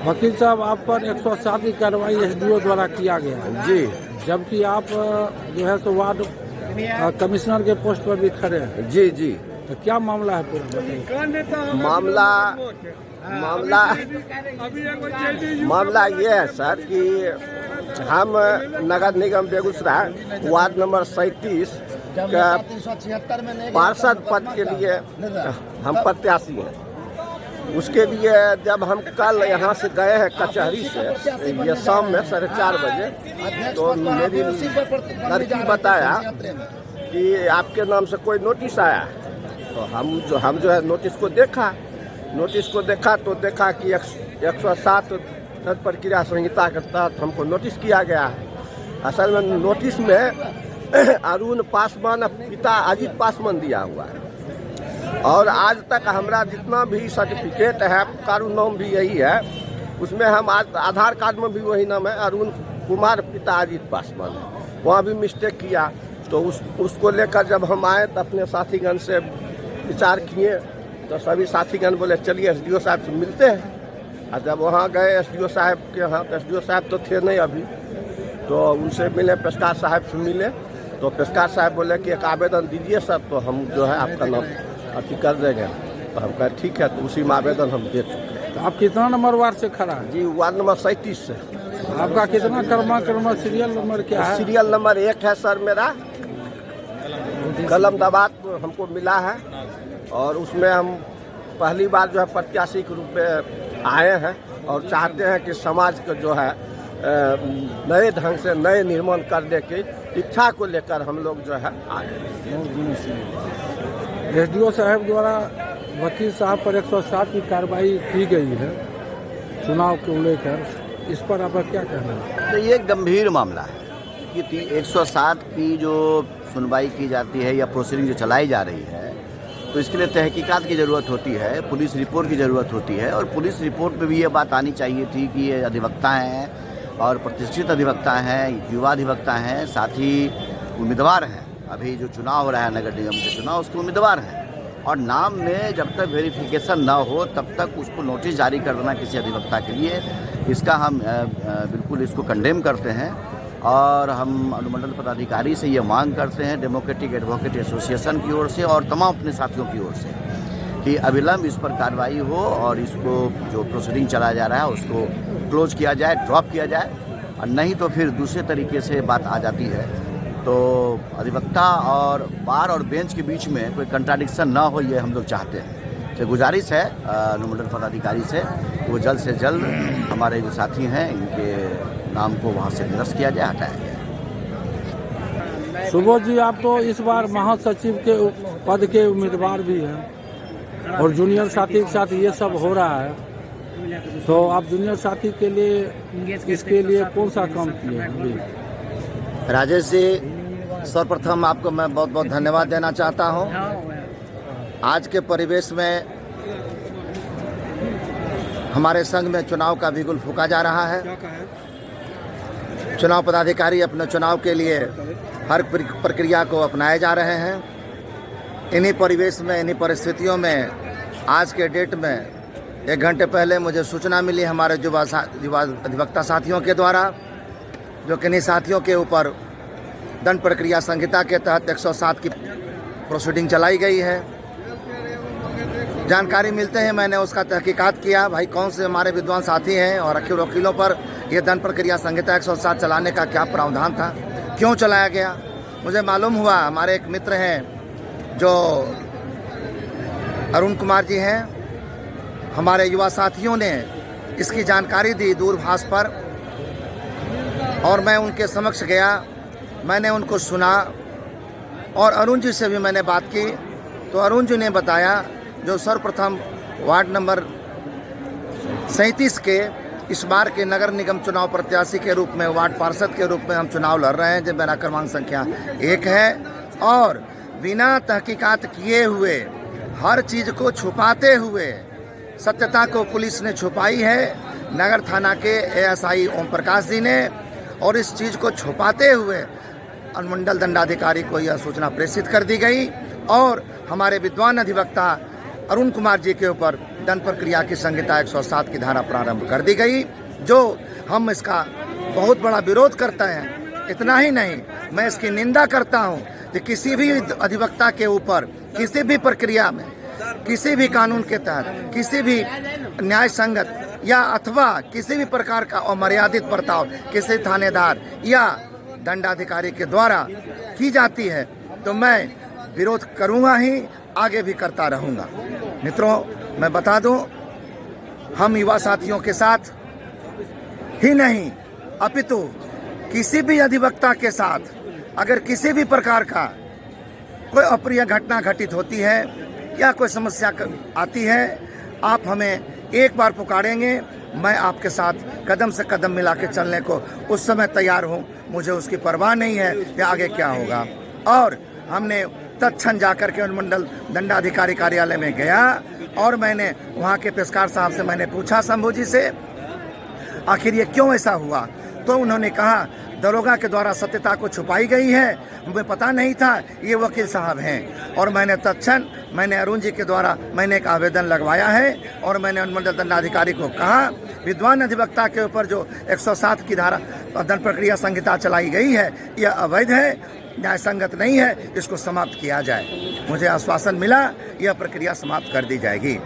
वकील साहब, आप पर 107 की कार्रवाई एसडीओ द्वारा किया गया है जी जबकि आप जो है सो वार्ड कमिश्नर के पोस्ट पर भी खड़े हैं। जी जी तो क्या मामला है पूरा बताइए। मामला ये है सर कि हम नगर निगम बेगूसराय वार्ड नंबर 37 का पार्षद पद के लिए हम प्रत्याशी हैं। उसके लिए जब हम कल यहाँ से गए हैं कचहरी से, ये शाम में 4:30 बजे, तो मेरी लड़की बताया कि आपके नाम से कोई नोटिस आया। तो हम जो है नोटिस को देखा तो देखा कि 107 प्रक्रिया संहिता के तहत हमको नोटिस किया गया है। असल में नोटिस में अरुण पासवान पिता अजीत पासवान दिया हुआ है और आज तक हमारा जितना भी सर्टिफिकेट है, कानून नाम भी यही है, उसमें हम आधार कार्ड में भी वही नाम है, अरुण कुमार पिता अजीत पासवान है। वहाँ भी मिस्टेक किया। तो उसको लेकर जब हम आए तो अपने साथीगण से विचार किए तो सभी साथीगण बोले चलिए एसडीओ साहब से मिलते हैं। और जब वहाँ गए एसडीओ साहब के यहाँ, तो एसडीओ साहब तो थे नहीं अभी, तो उनसे मिले, पेशकार साहब से मिले। तो पेशकार साहब बोले कि एक आवेदन दीजिए सर, तो हम जो है आपका नाम अति कर देंगे। तो हम कहे ठीक है, तो उसी में आवेदन हम दे चुके हैं। तो आप कितना नंबर वार्ड से खड़ा है? जी वार्ड नंबर 37 से। आपका कितना क्रमांक सीरियल नंबर क्या है? सीरियल नंबर 1 है सर मेरा। कलम दबात हमको मिला है और उसमें हम पहली बार जो है प्रत्याशी के रूप में आए हैं और चाहते हैं कि समाज को जो है नए ढंग से नए निर्माण करने की इच्छा को लेकर हम लोग जो है आए। एसडीओ साहब द्वारा वकील साहब पर 107 की कार्रवाई की गई है चुनाव को लेकर, इस पर आपका क्या कहना है? तो ये गंभीर मामला है कि 107 की जो सुनवाई की जाती है या प्रोसीडिंग जो चलाई जा रही है, तो इसके लिए तहकीकात की ज़रूरत होती है, पुलिस रिपोर्ट की ज़रूरत होती है। और पुलिस रिपोर्ट पे भी ये बात आनी चाहिए थी कि ये अधिवक्ता हैं और प्रतिष्ठित अधिवक्ता हैं, युवा अधिवक्ता हैं, साथ ही उम्मीदवार हैं। अभी जो चुनाव हो रहा है नगर निगम के चुनाव, उसके उम्मीदवार हैं और नाम में जब तक वेरिफिकेशन ना हो तब तक उसको नोटिस जारी कर देना किसी अधिवक्ता के लिए, इसका हम बिल्कुल इसको कंडेम करते हैं। और हम अनुमंडल पदाधिकारी से ये मांग करते हैं डेमोक्रेटिक एडवोकेट एसोसिएशन की ओर से और तमाम अपने साथियों की ओर से कि अविलंब इस पर कार्रवाई हो और इसको जो प्रोसीडिंग चलाया जा रहा है उसको क्लोज किया जाए, ड्रॉप किया जाए। और नहीं तो फिर दूसरे तरीके से बात आ जाती है तो अधिवक्ता और बार और बेंच के बीच में कोई कंट्राडिक्शन ना हो, ये हम लोग चाहते हैं। तो गुजारिश है अनुमंडल पदाधिकारी से वो जल्द से जल्द हमारे जो साथी हैं इनके नाम को वहाँ से निरस्त किया जाए, हटाया जाए। सुबोध जी, आप तो इस बार महासचिव के पद के उम्मीदवार भी हैं और जूनियर साथी के साथ ये सब हो रहा है, तो आप जूनियर साथी के लिए इसके लिए कौन सा काम किए हैं? राजेश जी, सर्वप्रथम आपको मैं बहुत बहुत धन्यवाद देना चाहता हूं। आज के परिवेश में हमारे संघ में चुनाव का बिगुल फूंका जा रहा है। चुनाव पदाधिकारी अपने चुनाव के लिए हर प्रक्रिया को अपनाए जा रहे हैं। इन्हीं परिवेश में, इन्हीं परिस्थितियों में आज के डेट में 1 घंटे पहले मुझे सूचना मिली हमारे युवा अधिवक्ता साथियों के द्वारा, जो किन्हीं साथियों के ऊपर दंड प्रक्रिया संहिता के तहत 107 की प्रोसीडिंग चलाई गई है। जानकारी मिलते हैं मैंने उसका तहकीकात किया, भाई कौन से हमारे विद्वान साथी हैं और वकीलों पर यह दंड प्रक्रिया संहिता 107 चलाने का क्या प्रावधान था, क्यों चलाया गया। मुझे मालूम हुआ हमारे एक मित्र हैं जो अरुण कुमार जी हैं, हमारे युवा साथियों ने इसकी जानकारी दी दूरभाष पर और मैं उनके समक्ष गया, मैंने उनको सुना और अरुण जी से भी मैंने बात की। तो अरुण जी ने बताया जो सर्वप्रथम वार्ड नंबर 37 के इस बार के नगर निगम चुनाव प्रत्याशी के रूप में, वार्ड पार्षद के रूप में हम चुनाव लड़ रहे हैं, जो मेरा क्रमांक संख्या 1 है। और बिना तहकीकात किए हुए, हर चीज़ को छुपाते हुए, सत्यता को पुलिस ने छुपाई है, नगर थाना के एएसआई ओम प्रकाश जी ने, और इस चीज़ को छुपाते हुए अनुमंडल दंडाधिकारी को यह सूचना प्रेषित कर दी गई और हमारे विद्वान अधिवक्ता अरुण कुमार जी के ऊपर दंड प्रक्रिया की संहिता 107 की धारा प्रारंभ कर दी गई, जो हम इसका बहुत बड़ा विरोध करते हैं। इतना ही नहीं, मैं इसकी निंदा करता हूं कि किसी भी अधिवक्ता के ऊपर किसी भी प्रक्रिया में, किसी भी कानून के तहत, किसी भी न्याय संगत या अथवा किसी भी प्रकार का अमर्यादित बर्ताव किसी थानेदार या दंडाधिकारी के द्वारा की जाती है तो मैं विरोध करूंगा ही, आगे भी करता रहूंगा। मित्रों, मैं बता दूं, हम युवा साथियों के साथ ही नहीं अपितु किसी भी अधिवक्ता के साथ अगर किसी भी प्रकार का कोई अप्रिय घटना घटित होती है या कोई समस्या आती है, आप हमें एक बार पुकारेंगे, मैं आपके साथ कदम से कदम मिला के चलने को उस समय तैयार हूँ। मुझे उसकी परवाह नहीं है कि आगे क्या होगा। और हमने तत्क्षण जाकर के अनुमंडल दंडाधिकारी कार्यालय में गया और मैंने वहाँ के पेशकार साहब से मैंने पूछा, शंभू जी से, आखिर ये क्यों ऐसा हुआ? तो उन्होंने कहा दरोगा के द्वारा सत्यता को छुपाई गई है, मुझे पता नहीं था ये वकील साहब हैं। और मैंने तत्क्षण अरुण जी के द्वारा मैंने एक आवेदन लगवाया है और मैंने अनुमंडल दंडाधिकारी को कहा, विद्वान अधिवक्ता के ऊपर जो 107 की धारा दंड प्रक्रिया संहिता चलाई गई है यह अवैध है, न्याय संगत नहीं है, इसको समाप्त किया जाए। मुझे आश्वासन मिला, यह प्रक्रिया समाप्त कर दी जाएगी।